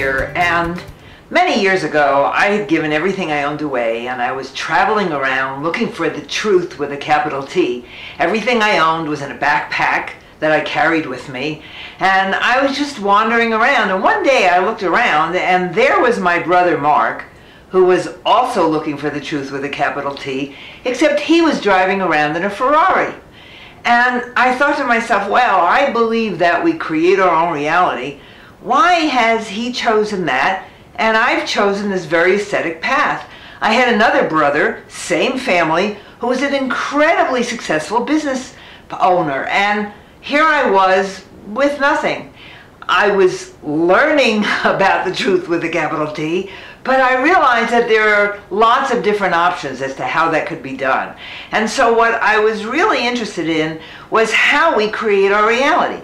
here, and many years ago I had given everything I owned away, and I was traveling around looking for the truth with a capital T. Everything I owned was in a backpack that I carried with me, and I was just wandering around, and one day I looked around and there was my brother Mark, who was also looking for the truth with a capital T, except he was driving around in a Ferrari. And I thought to myself, well, I believe that we create our own reality. Why has he chosen that and I've chosen this very ascetic path? I had another brother, same family, who was an incredibly successful business owner, and here I was with nothing. I was learning about the truth with a capital T, but I realized that there are lots of different options as to how that could be done. And so what I was really interested in was how we create our reality.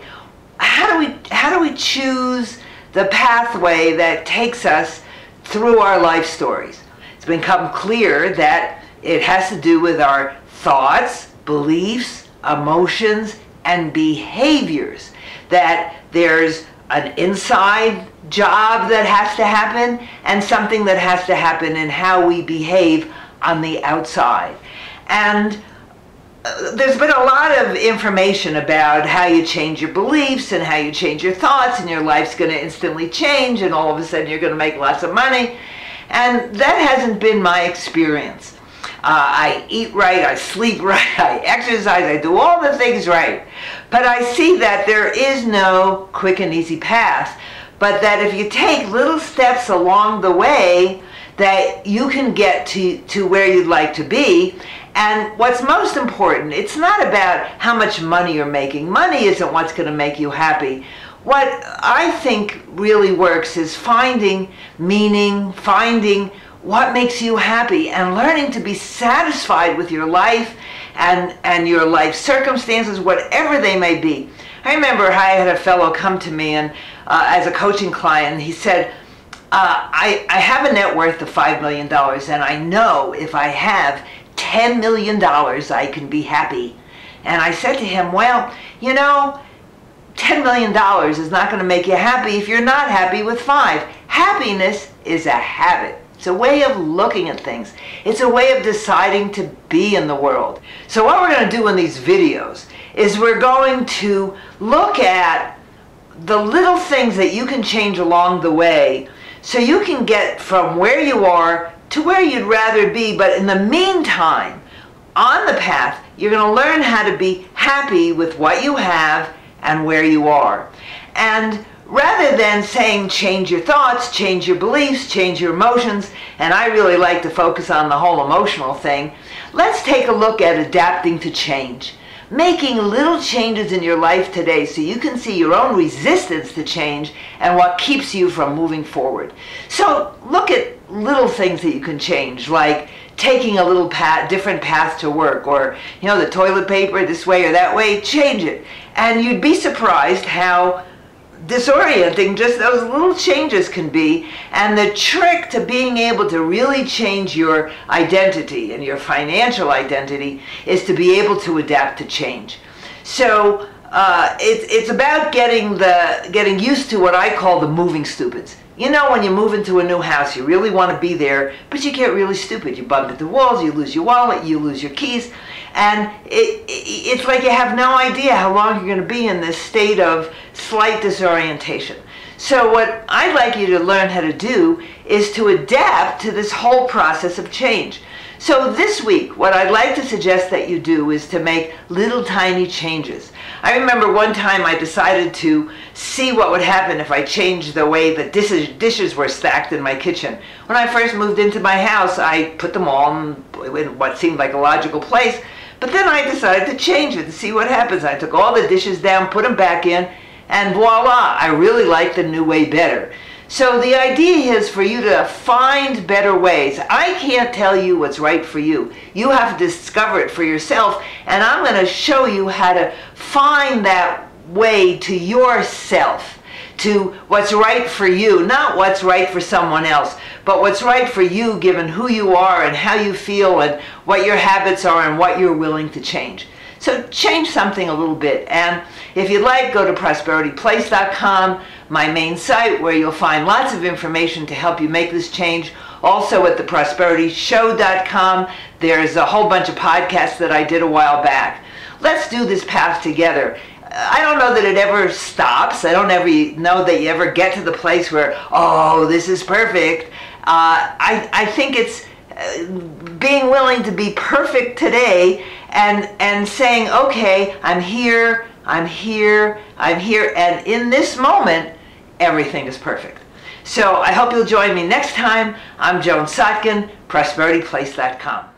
How do we choose the pathway that takes us through our life stories? It's become clear that it has to do with our thoughts, beliefs, emotions, and behaviors. That there's an inside job that has to happen and something that has to happen in how we behave on the outside. And there's been a lot of information about how you change your beliefs and how you change your thoughts, and your life's going to instantly change, and all of a sudden you're going to make lots of money. And that hasn't been my experience. I eat right, I sleep right, I exercise, I do all the things right. But I see that there is no quick and easy path, but that if you take little steps along the way, that you can get to where you'd like to be. And what's most important, it's not about how much money you're making. Money isn't what's going to make you happy. What I think really works is finding meaning, finding what makes you happy, and learning to be satisfied with your life and your life circumstances, whatever they may be. I remember I had a fellow come to me and as a coaching client, and he said, I have a net worth of $5 million, and I know if I have $10 million, I can be happy. And I said to him, well, you know, $10 million is not going to make you happy if you're not happy with 5. Happiness is a habit. It's a way of looking at things. It's a way of deciding to be in the world. So what we're going to do in these videos is we're going to look at the little things that you can change along the way so you can get from where you are to where you'd rather be. But in the meantime, on the path, you're going to learn how to be happy with what you have and where you are. And rather than saying change your thoughts, change your beliefs, change your emotions, and I really like to focus on the whole emotional thing, let's take a look at adapting to change. Making little changes in your life today so you can see your own resistance to change and what keeps you from moving forward. So look at little things that you can change, like taking a little different path to work, or the toilet paper this way or that way, change it. And you'd be surprised how disorienting just those little changes can be. And the trick to being able to really change your identity and your financial identity is to be able to adapt to change. So it's about getting used to what I call the moving stupids. You know, when you move into a new house, you really want to be there, but you get really stupid. You bump into walls, you lose your wallet, you lose your keys, and it's like you have no idea how long you're going to be in this state of slight disorientation. So what I'd like you to learn how to do is to adapt to this whole process of change. So this week, what I'd like to suggest that you do is to make little tiny changes. I remember one time I decided to see what would happen if I changed the way the dishes were stacked in my kitchen. When I first moved into my house, I put them all in what seemed like a logical place, but then I decided to change it to see what happens. I took all the dishes down, put them back in, and voila, I really like the new way better. So the idea is for you to find better ways. I can't tell you what's right for you. You have to discover it for yourself, and I'm going to show you how to find that way to yourself, to what's right for you, not what's right for someone else, but what's right for you given who you are and how you feel and what your habits are and what you're willing to change. So change something a little bit. And if you'd like, go to prosperityplace.com, my main site, where you'll find lots of information to help you make this change. Also at theprosperityshow.com, there's a whole bunch of podcasts that I did a while back. Let's do this path together. I don't know that it ever stops. I don't ever know that you ever get to the place where, oh, this is perfect. I think it's being willing to be perfect today and saying, okay, I'm here, and in this moment, everything is perfect. So I hope you'll join me next time. I'm Joan Sotkin, prosperityplace.com.